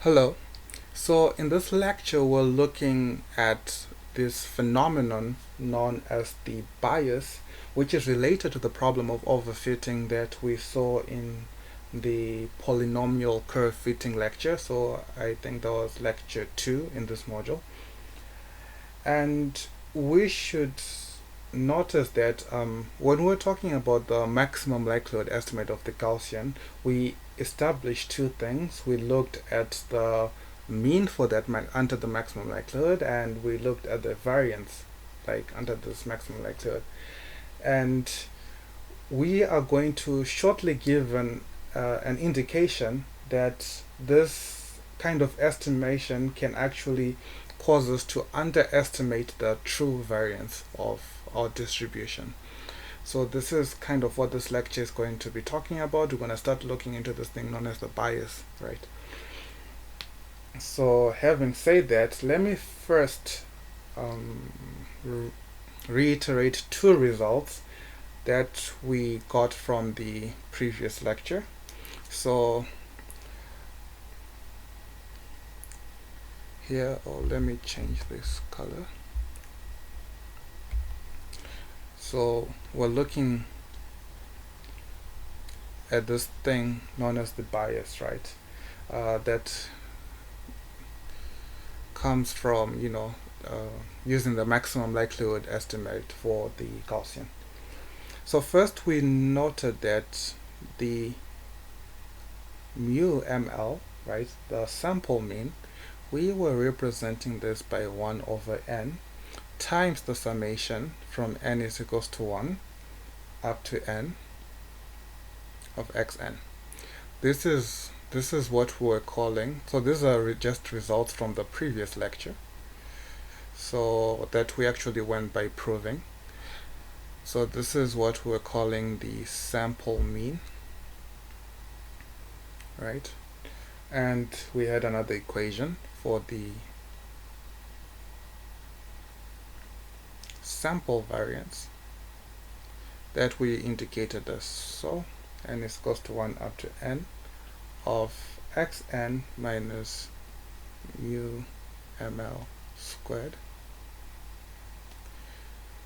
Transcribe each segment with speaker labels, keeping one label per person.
Speaker 1: Hello. So in this lecture, we're looking at this phenomenon known as the bias, which is related to the problem of overfitting that we saw in the polynomial curve fitting lecture. So I think that was lecture 2 in this module. And we should notice that when we're talking about the maximum likelihood estimate of the Gaussian, we established two things. We looked at the mean for that under the maximum likelihood, and we looked at the variance under this maximum likelihood. And we are going to shortly give an indication that this kind of estimation can actually cause us to underestimate the true variance of our distribution. So this is kind of what this lecture is going to be talking about. We're going to start looking into this thing known as the bias, right? So having said that, let me first reiterate two results that we got from the previous lecture. So here, let me change this color. So we're looking at this thing known as the bias, right? That comes from, using the maximum likelihood estimate for the Gaussian. So first we noted that the mu ml, right, the sample mean, we were representing this by 1 over n times the summation from n is equals to 1 up to n of xn. This is what we're calling, so these are just results from the previous lecture, so that we actually went by proving. So this is what we're calling the sample mean, right? And we had another equation for the sample variance that we indicated as so, n is equals to 1 up to n of xn minus mu ml squared.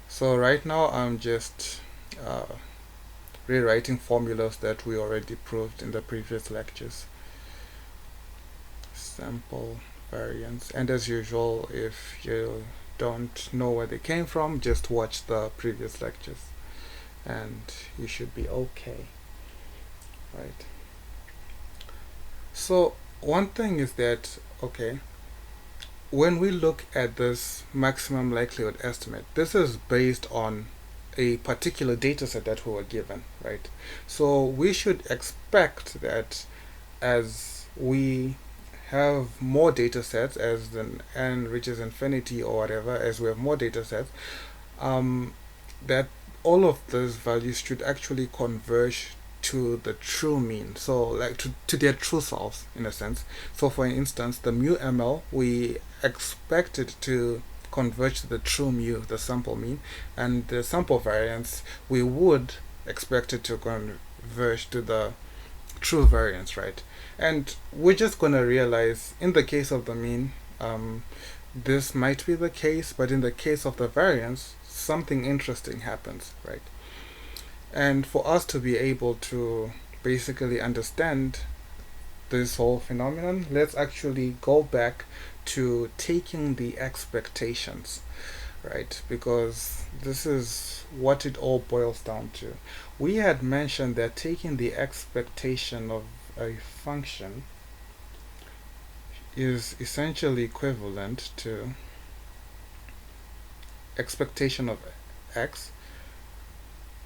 Speaker 1: So right now I'm just rewriting formulas that we already proved in the previous lectures. Sample variance, and as usual, if you don't know where they came from, just watch the previous lectures and you should be okay, right? So one thing is that, okay, when we look at this maximum likelihood estimate, this is based on a particular data set that we were given, right? So we should expect that as we have more data sets, as the n reaches infinity or whatever, as we have more data sets, that all of those values should actually converge to the true mean, so like to their true selves in a sense. So for instance, the mu ml, we expect it to converge to the true mu, the sample mean, and the sample variance, we would expect it to converge to the true variance, right? And we're just going to realize in the case of the mean, this might be the case, but in the case of the variance, something interesting happens, right? And for us to be able to basically understand this whole phenomenon, let's actually go back to taking the expectations, right? Because this is what it all boils down to. We had mentioned that taking the expectation of a function is essentially equivalent to expectation of x.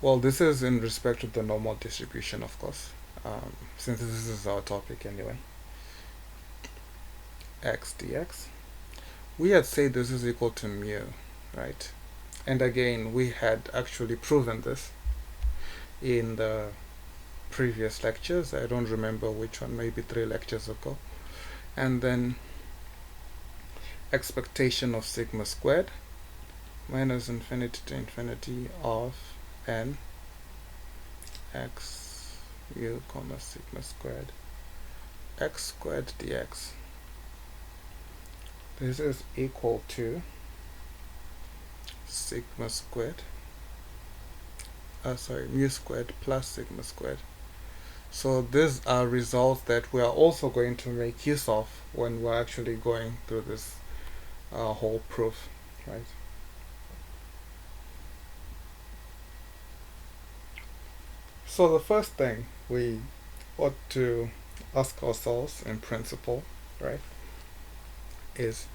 Speaker 1: Well, this is in respect to the normal distribution, of course, since this is our topic anyway. X dx. We had said this is equal to mu, right? And again, we had actually proven this in the previous lectures. I don't remember which one, maybe 3 lectures ago. And then expectation of sigma squared minus infinity to infinity of n x u comma sigma squared x squared dx. this is equal to sigma squared, mu squared plus sigma squared. So these are results that we are also going to make use of when we're actually going through this whole proof, right? So the first thing we ought to ask ourselves in principle, right, is,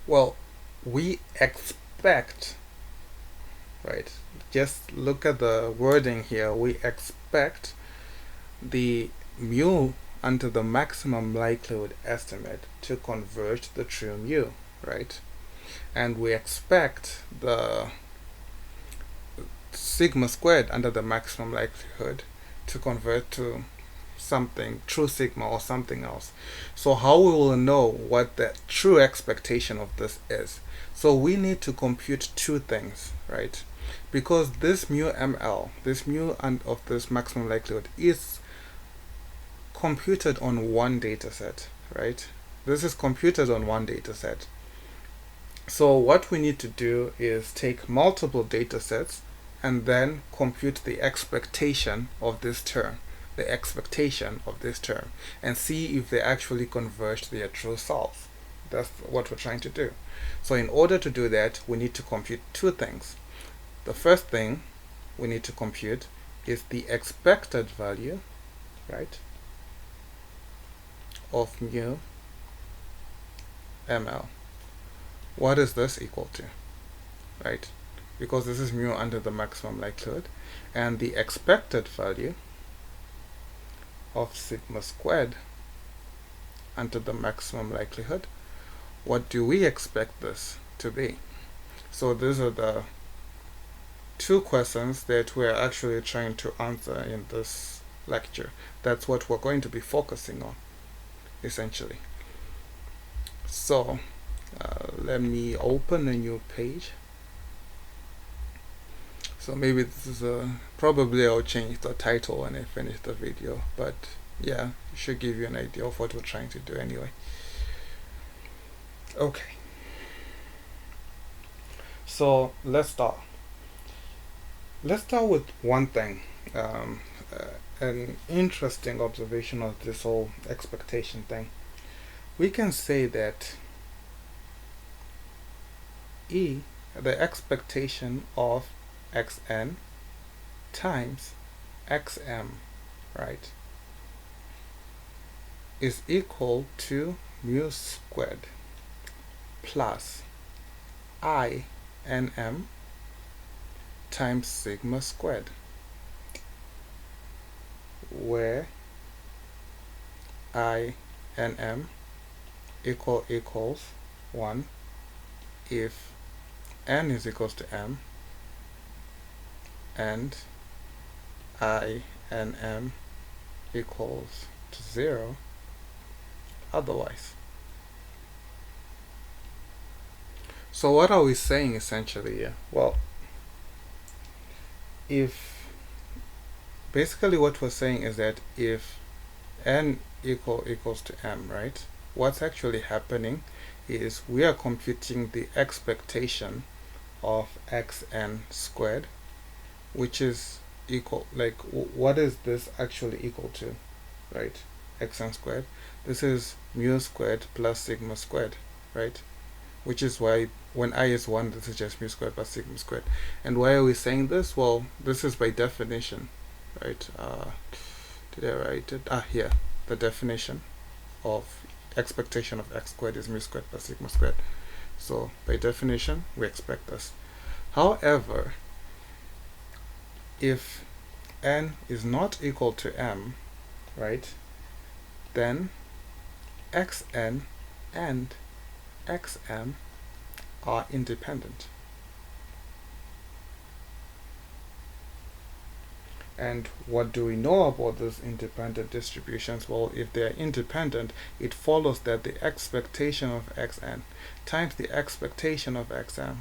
Speaker 1: well, we expect, right, just look at the wording here, we expect the mu under the maximum likelihood estimate to converge the true mu, right? And we expect the sigma squared under the maximum likelihood to convert to something, true sigma or something else. So how we will know what the true expectation of this is? So we need to compute two things, right? Because this mu ml, this mu of this maximum likelihood is computed on one data set, right? This is computed on one data set. So what we need to do is take multiple data sets and then compute the expectation of this term, and see if they actually converge to their true selves. That's what we're trying to do. So in order to do that, we need to compute two things. The first thing we need to compute is the expected value, right, of mu ml. What is this equal to, right? Because this is mu under the maximum likelihood, and the expected value of sigma squared under the maximum likelihood, what do we expect this to be? So these are the two questions that we're actually trying to answer in this lecture. That's what we're going to be focusing on, essentially. So let me open a new page. So maybe this is probably I'll change the title when I finish the video, but yeah, it should give you an idea of what we're trying to do anyway. Okay, so let's start with one thing, an interesting observation of this whole expectation thing. We can say that E, the expectation of xn times xm, right, is equal to mu squared plus inm times sigma squared, where inm equals 1 if n is equals to m, and inm equals to 0 otherwise. So what are we saying essentially here? Well, basically what we're saying is that if n equals to m, right, what's actually happening is we are computing the expectation of xn squared, which is equal, like, what is this actually equal to, right? Xn squared, this is mu squared plus sigma squared, right? Which is why when I is 1, this is just mu squared plus sigma squared. And why are we saying this? Well, this is by definition, right? Did I write it? Here, the definition of expectation of x squared is mu squared plus sigma squared. So by definition, we expect this. However, if n is not equal to m, right, then xn and xm are independent. And what do we know about those independent distributions? Well, if they are independent, it follows that the expectation of xn times the expectation of xn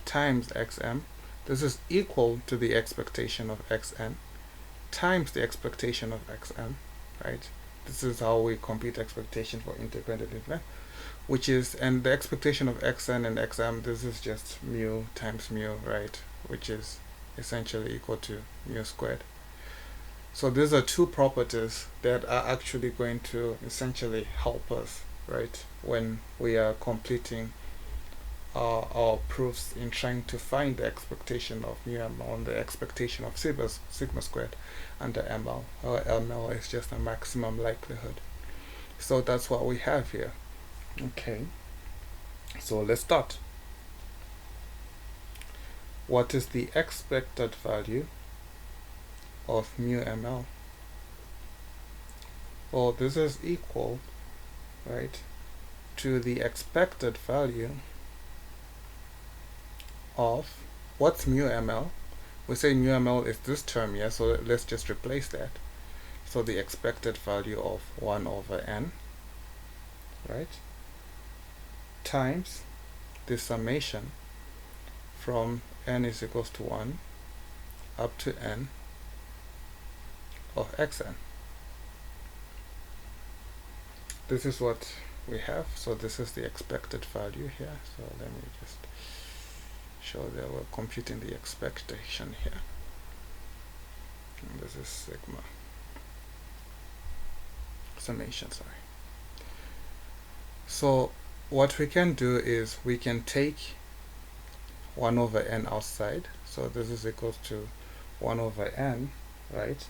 Speaker 1: times xm, this is equal to the expectation of xn times the expectation of xm, right? This is how we compute expectation for integrated interval, which is, and the expectation of xn and xm, this is just mu times mu, right, which is essentially equal to mu squared. So these are two properties that are actually going to essentially help us, right, when we are completing our proofs in trying to find the expectation of mu ml and the expectation of sigma squared under ml. Ml is just a maximum likelihood. So that's what we have here. Okay, so let's start. What is the expected value of mu ml? Well, this is equal, right, to the expected value of, what's mu ml? We say mu ml is this term here, so let's just replace that. So the expected value of 1 over n, right, times the summation from n is equals to 1 up to n of xn. This is what we have. So this is the expected value here. So let me just show that we're computing the expectation here. And this is sigma summation, sorry. So what we can do is we can take 1 over n outside. So this is equal to 1 over n, right,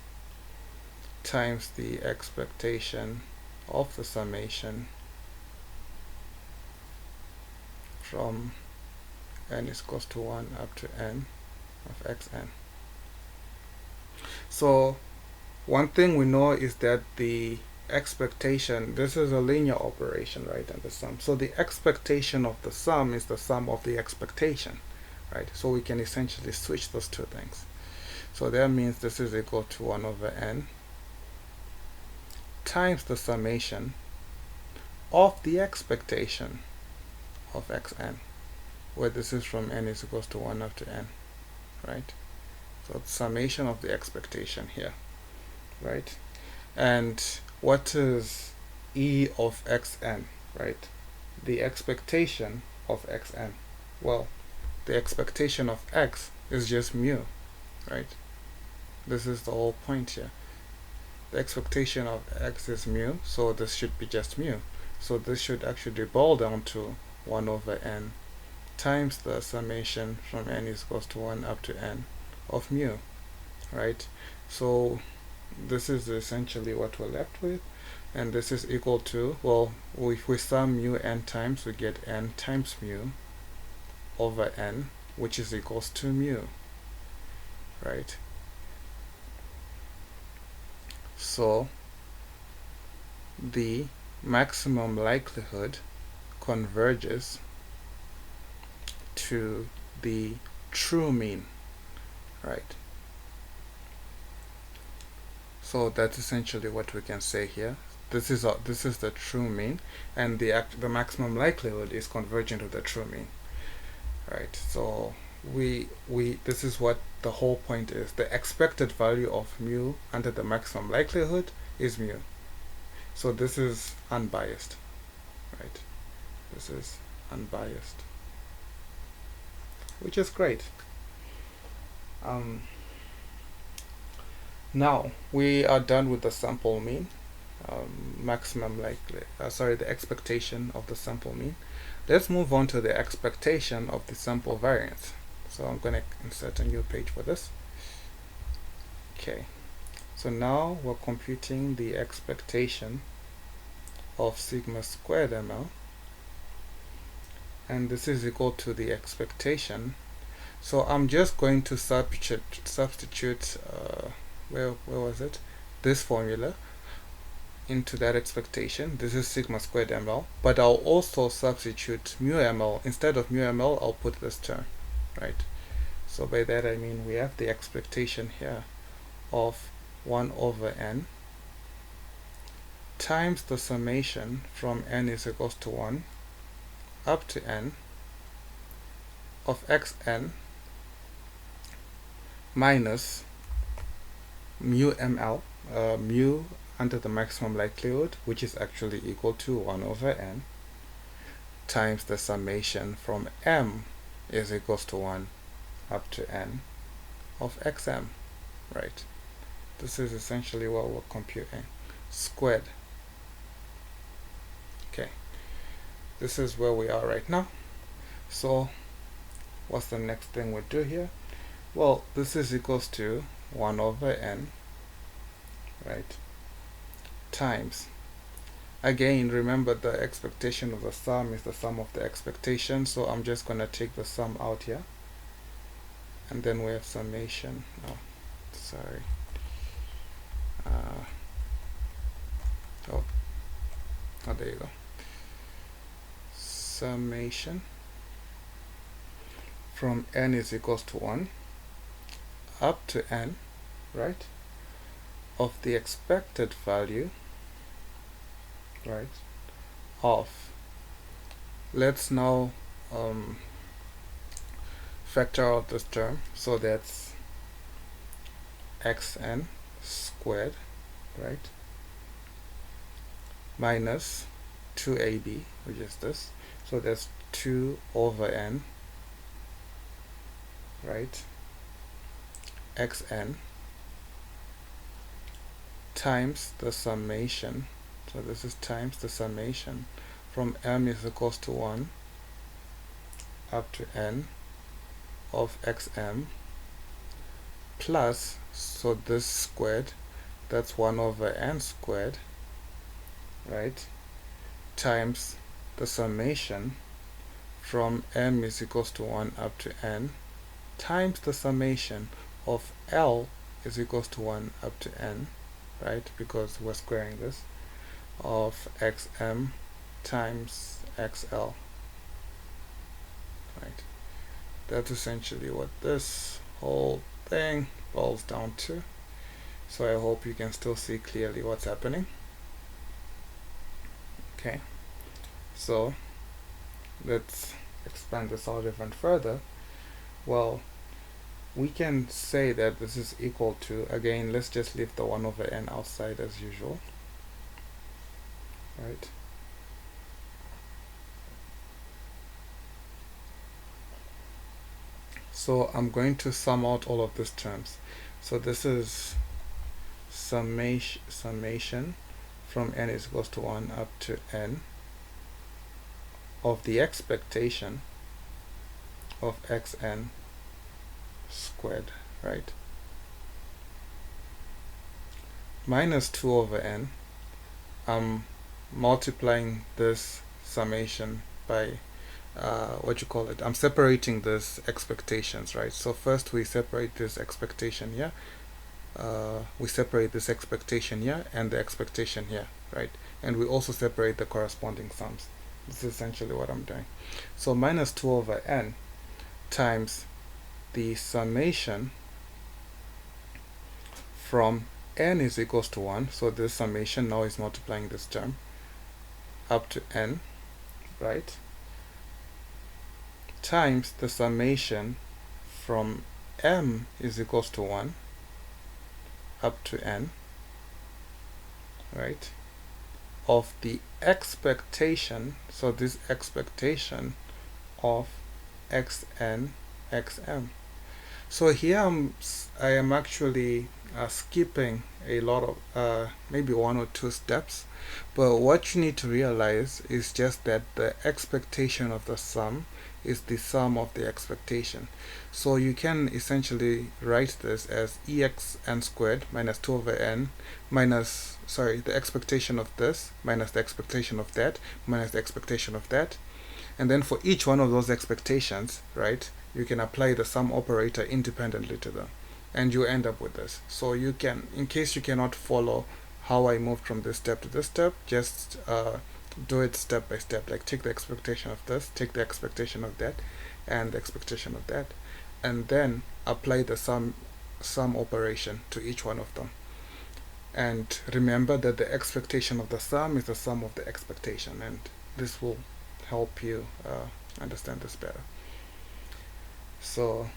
Speaker 1: times the expectation of the summation from n is equals to 1 up to n of xn. So one thing we know is that the expectation, this is a linear operation, right, and the sum. So the expectation of the sum is the sum of the expectation, right? So we can essentially switch those two things. So that means this is equal to 1 over n times the summation of the expectation of xn, where this is from n is equals to 1 up to n, right? So the summation of the expectation here, right? And what is e of xn, right? The expectation of xn. Well, the expectation of x is just mu, right? This is the whole point here. The expectation of x is mu, so this should be just mu. So this should actually boil down to 1 over n times the summation from n is equals to 1 up to n of mu, right? So this is essentially what we're left with, and this is equal to, well, if we sum mu n times, we get n times mu over n, which is equals to mu, right? So the maximum likelihood converges to the true mean, right? So that's essentially what we can say here. This is the true mean, and the maximum likelihood is converging to the true mean, right? So this is what the whole point is. The expected value of mu under the maximum likelihood is mu. So this is unbiased, right? This is unbiased, which is great. Now we are done with the sample mean, maximum likely, the expectation of the sample mean. Let's move on to the expectation of the sample variance. So I'm going to insert a new page for this. Okay, so now we're computing the expectation of sigma squared ml, and this is equal to the expectation. So I'm just going to substitute where was it, this formula into that expectation. This is sigma squared ml, but I'll also substitute mu ml. Instead of mu ml, I'll put this term, right? So by that I mean we have the expectation here of 1 over n times the summation from n is equals to 1 up to n of xn minus mu ml, mu under the maximum likelihood, which is actually equal to 1 over n times the summation from m is equals to 1 up to n of xm, right? This is essentially what we're computing, squared. Okay, this is where we are right now. So what's the next thing we do here? Well, this is equals to 1 over n, right, times, again, remember the expectation of the sum is the sum of the expectation, so I'm just going to take the sum out here, and then we have summation. Oh, sorry. Oh, there you go. Summation from n is equals to 1 up to n, right, of the expected value, right, of, let's now factor out this term, so that's xn squared, right, minus 2ab, which is this, so that's 2 over n, right, xn times the summation, so this is times the summation from m is equals to 1 up to n of xm plus, so this squared, that's 1 over n squared, right, times the summation from m is equals to 1 up to n times the summation of L is equals to 1 up to n, right, because we're squaring this, of xm times xl, right. That's essentially what this whole thing boils down to. So I hope you can still see clearly what's happening. Okay, so let's expand this out even further. Well, we can say that this is equal to, again, let's just leave the 1 over n outside as usual, right? So I'm going to sum out all of these terms. So this is summation from n is equals to 1 up to n of the expectation of xn squared, right, minus 2 over n. I'm multiplying this summation by I'm separating this expectations, right? So first we separate this expectation here, we separate this expectation here and the expectation here, right? And we also separate the corresponding sums. This is essentially what I'm doing. So minus 2 over n times the summation from n is equals to 1, so this summation now is multiplying this term up to n, right, times the summation from m is equals to 1 up to n, right, of the expectation, so this expectation of xn xm. So here I am actually skipping a lot of maybe 1 or 2 steps, but what you need to realize is just that the expectation of the sum is the sum of the expectation. So you can essentially write this as exn squared minus 2 over n minus, sorry, the expectation of this minus the expectation of that minus the expectation of that, and then for each one of those expectations, right, you can apply the sum operator independently to them, and you end up with this. So you can, in case you cannot follow how I moved from this step to this step, just do it step by step, like take the expectation of this, take the expectation of that, and the expectation of that, and then apply the sum operation to each one of them. And remember that the expectation of the sum is the sum of the expectation, and this will help you understand this better. So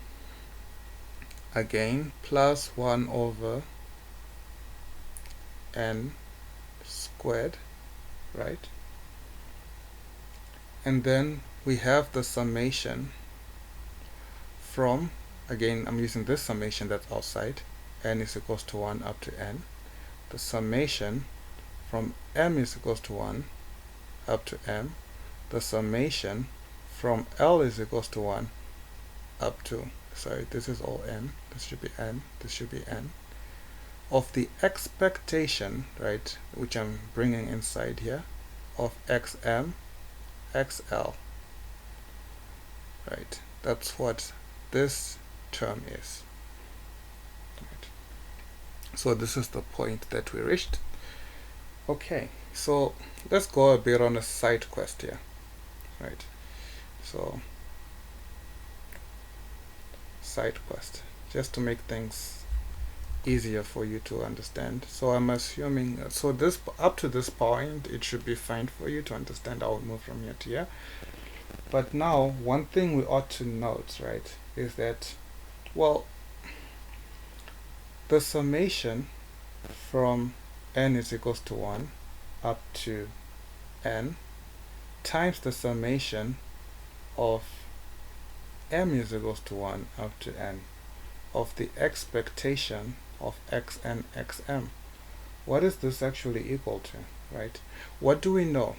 Speaker 1: again, plus 1 over n squared, right? And then we have the summation from, again I'm using this summation that's outside, n is equals to 1 up to n. The summation from m is equals to 1 up to m. The summation from L is equals to 1 up to, sorry, this is all n, this should be n, this should be n, of the expectation, right, which I'm bringing inside here, of xm, xl, right? That's what this term is. Right. So this is the point that we reached. Okay, so let's go a bit on a side quest here, right? So side quest, just to make things easier for you to understand. So I'm assuming, so this, up to this point it should be fine for you to understand. I'll move from here to here. But now one thing we ought to note, right, is that, well, the summation from n is equals to 1 up to n times the summation of m is equals to 1 up to n of the expectation of x and xm. What is this actually equal to, right? What do we know?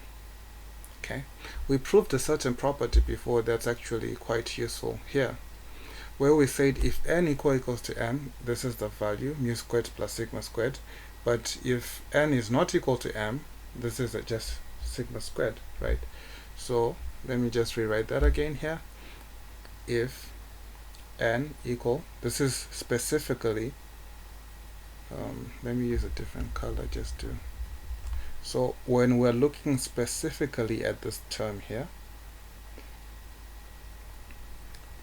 Speaker 1: Okay, we proved a certain property before that's actually quite useful here, where we said if n equals to m, this is the value, mu squared plus sigma squared. But if n is not equal to m, this is just sigma squared, right? So let me just rewrite that again here. If n equal, this is specifically, let me use a different color just to, so when we're looking specifically at this term here,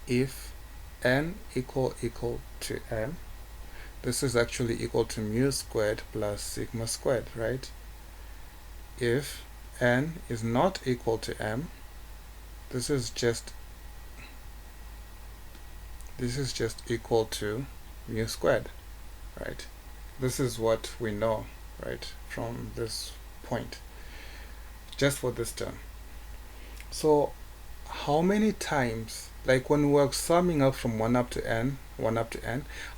Speaker 1: if n equal to m, this is actually equal to mu squared plus sigma squared, right? If n is not equal to m, this is just equal to mu squared, right? This is what we know, right, from this point, just for this term. So how many times, like when we're summing up from 1 up to n,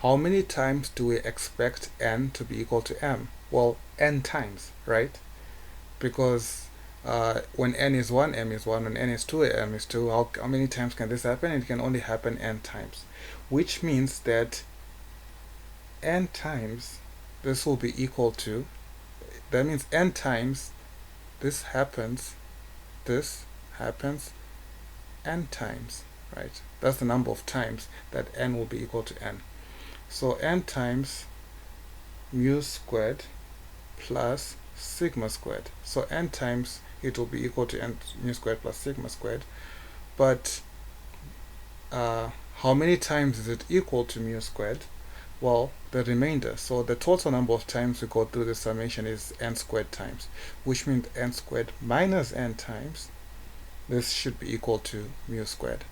Speaker 1: how many times do we expect n to be equal to m? Well, n times, right? Because when n is 1, m is 1. When n is 2, m is 2. How many times can this happen? It can only happen n times, which means that n times this will be equal to, that means n times this happens n times, right? That's the number of times that n will be equal to n. So n times mu squared plus sigma squared. So n times it will be equal to n mu squared plus sigma squared. But how many times is it equal to mu squared? Well, the remainder. So the total number of times we go through the summation is n squared times, which means n squared minus n times. This should be equal to mu squared,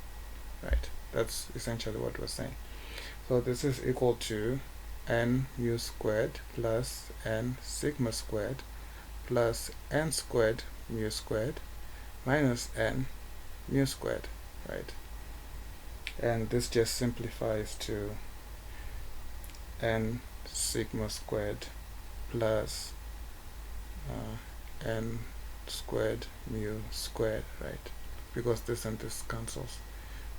Speaker 1: right? That's essentially what we're saying. So this is equal to n mu squared plus n sigma squared plus n squared mu squared minus n mu squared, right? And this just simplifies to n sigma squared plus n squared mu squared, right? Because this and this cancels.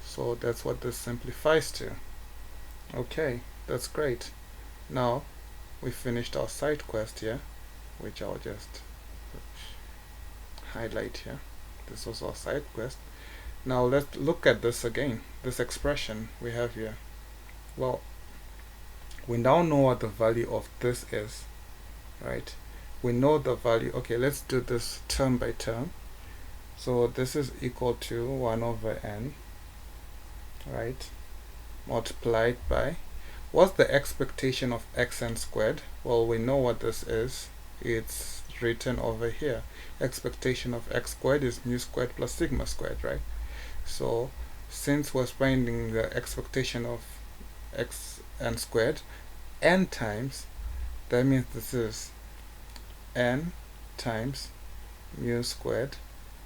Speaker 1: So that's what this simplifies to. Okay, that's great. Now we finished our side quest here, which I'll just highlight here. This was our side quest. Now let's look at this again, this expression we have here. Well, we now know what the value of this is, right? We know the value. Okay, let's do this term by term. So this is equal to 1 over n, right, multiplied by, what's the expectation of xn squared? Well, we know what this is. It's written over here. Expectation of x squared is mu squared plus sigma squared, right? So since we're finding the expectation of xn squared n times, that means this is n times mu squared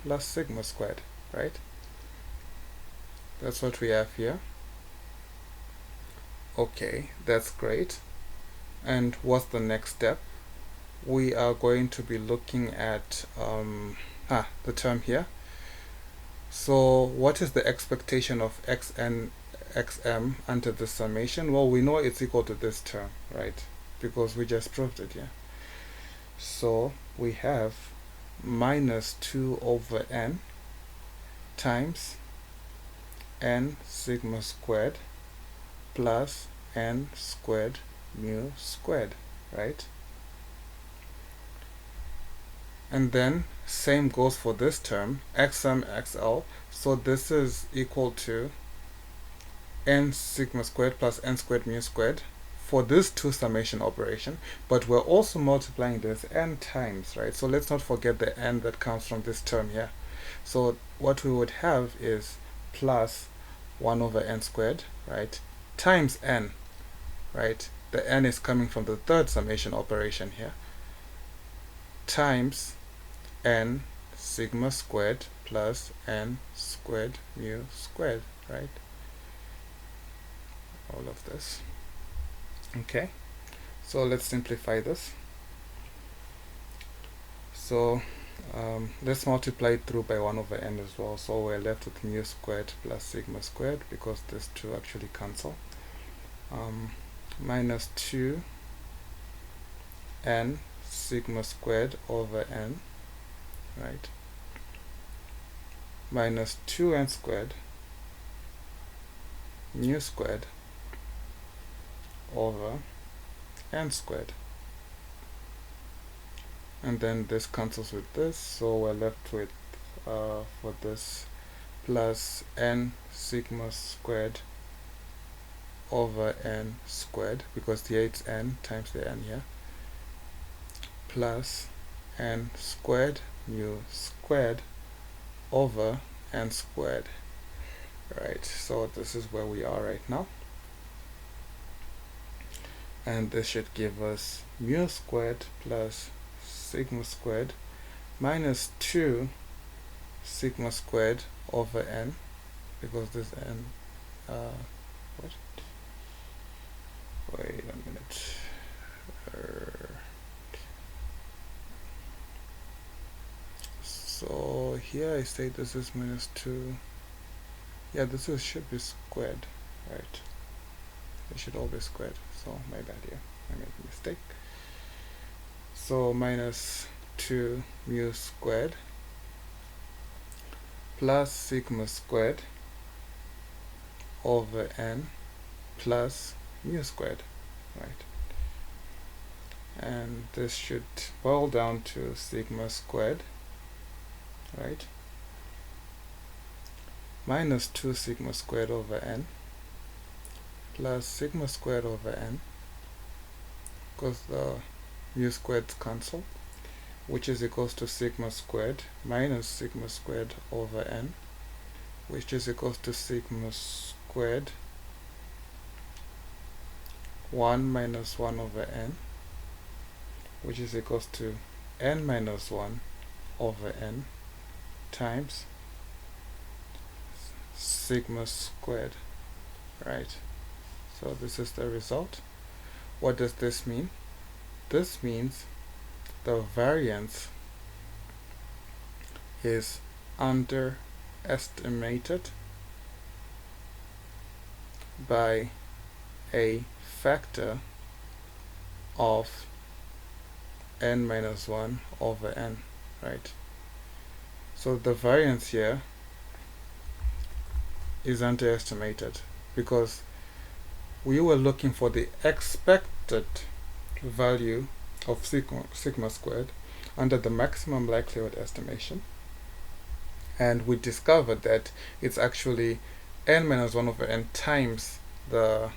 Speaker 1: plus sigma squared, right? That's what we have here. Okay, that's great. And what's the next step? We are going to be looking at the term here. So what is the expectation of xn xm under the summation? Well, we know it's equal to this term, right? Because we just proved it, yeah. So we have minus 2 over n times n sigma squared plus n squared mu squared, right? And then same goes for this term, xm xl. So this is equal to n sigma squared plus n squared mu squared for this two summation operation, but we're also multiplying this n times, right? So let's not forget the n that comes from this term here. So what we would have is plus 1 over n squared, right, times n, right? The n is coming from the third summation operation here, times n sigma squared plus n squared mu squared, right? All of this. Okay, so let's simplify this. So let's multiply it through by 1 over n as well. So we're left with mu squared plus sigma squared, because these two actually cancel. Minus 2 n sigma squared over n, right, minus 2n squared mu squared over n squared, and then this cancels with this, so we're left with for this plus n sigma squared over n squared, because the 8's n times the n here, plus n squared mu squared over n squared, right? So this is where we are right now, and this should give us mu squared plus sigma squared minus 2 sigma squared over n, because this n what? Wait a minute. So here I say this is minus 2. Yeah, this is, should be squared, right? It should all be squared. So my bad here. I made a mistake. So minus 2 mu squared plus sigma squared over n plus mu squared, right? And this should boil down to sigma squared, right, minus 2 sigma squared over n plus sigma squared over n, because the mu squared cancel, which is equals to sigma squared minus sigma squared over n, which is equals to sigma squared 1 minus 1 over n, which is equals to n minus 1 over n times sigma squared, right? So this is the result. What does this mean? This means the variance is underestimated by a factor of n minus 1 over n, right? So the variance here is underestimated because we were looking for the expected value of sigma squared under the maximum likelihood estimation, and we discovered that it's actually n minus 1 over n times the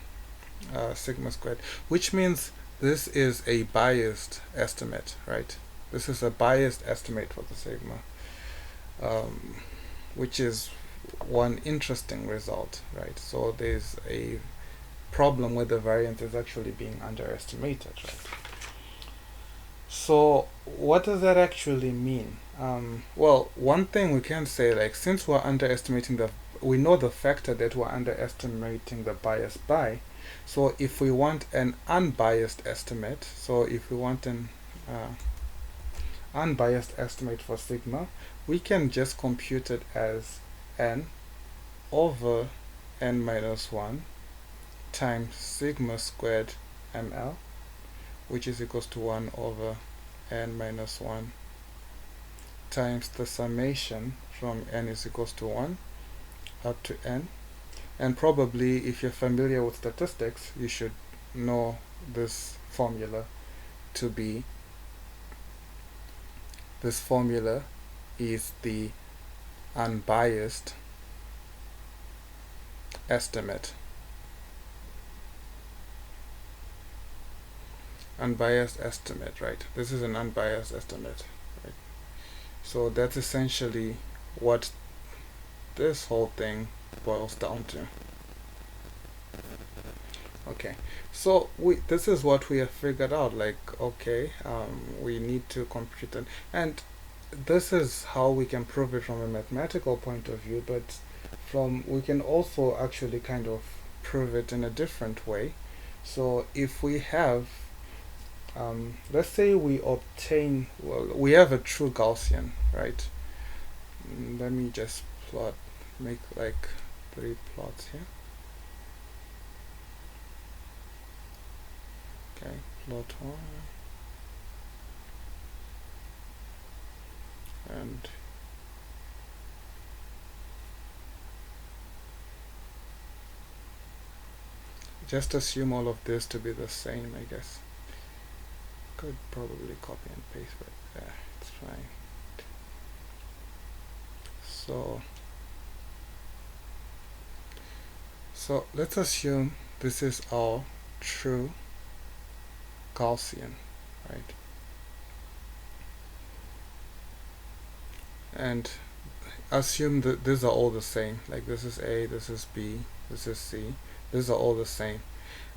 Speaker 1: sigma squared, which means this is a biased estimate, right? This is a biased estimate for the sigma, which is one interesting result, right? So there's a problem where the variance is actually being underestimated, right? So what does that actually mean? Well, one thing we can say, like, since we know the factor that we're underestimating the bias by. So if we want an unbiased estimate, so if we want an unbiased estimate for sigma, we can just compute it as n over n minus 1 times sigma squared ml, which is equals to 1 over n minus 1 times the summation from n is equals to 1 up to n. And probably, if you're familiar with statistics, you should know this formula to be, this formula is the unbiased estimate. Unbiased estimate, right? This is an unbiased estimate, right? So that's essentially what this whole thing boils down to. Okay, so this is what we have figured out. Like, okay, we need to compute it, and this is how we can prove it from a mathematical point of view. But we can also actually kind of prove it in a different way. So if we have, let's say we obtain, well, we have a true Gaussian, right? Let me just make like 3 plots here. Okay, plot 1 and just assume all of this to be the same, I guess. Could probably copy and paste, but yeah, it's fine. So let's assume this is our true Gaussian, right? And assume that these are all the same, like this is A, this is B, this is C, these are all the same.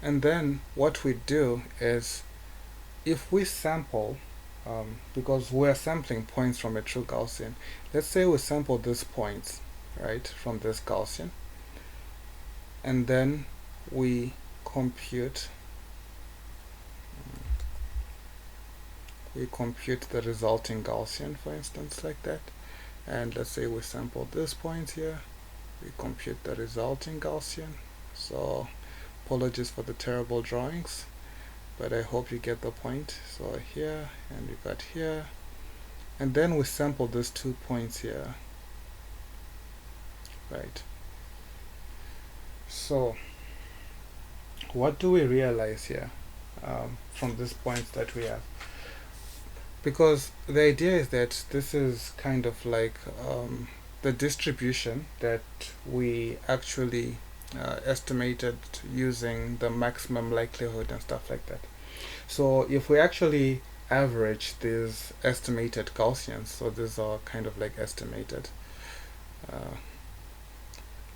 Speaker 1: And then what we do is, if we sample, because we're sampling points from a true Gaussian, let's say we sample these points, right, from this Gaussian, and then we compute the resulting Gaussian, for instance, like that. And let's say we sample this point here, we compute the resulting Gaussian. So apologies for the terrible drawings, but I hope you get the point. So here, and we got here, and then we sample these 2 points here, right? So what do we realize here from these points that we have? Because the idea is that this is kind of like the distribution that we actually estimated using the maximum likelihood and stuff like that. So if we actually average these estimated Gaussians, so these are kind of like estimated,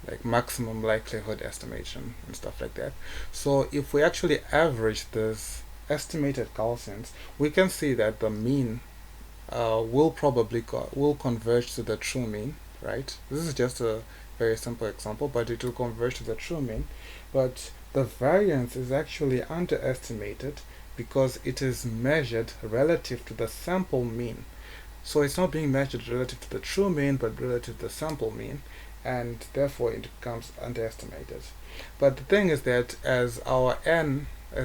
Speaker 1: like maximum likelihood estimation and stuff like that. So if we actually average this estimated Gaussians, we can see that the mean will probably will converge to the true mean, right? This is just a very simple example, but it will converge to the true mean. But the variance is actually underestimated because it is measured relative to the sample mean. So it's not being measured relative to the true mean, but relative to the sample mean, and therefore it becomes underestimated. But the thing is that as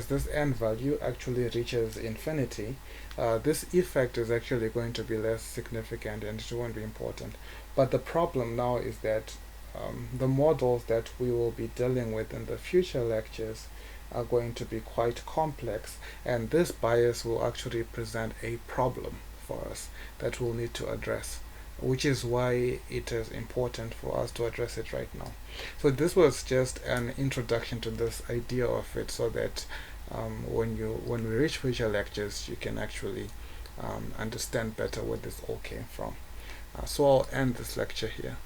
Speaker 1: this n value actually reaches infinity, this effect is actually going to be less significant and it won't be important. But the problem now is that the models that we will be dealing with in the future lectures are going to be quite complex, and this bias will actually present a problem for us that we'll need to address, which is why it is important for us to address it right now. So this was just an introduction to this idea of it, so that when we reach future lectures, you can actually understand better where this all came from. So I'll end this lecture here.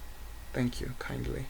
Speaker 1: Thank you kindly.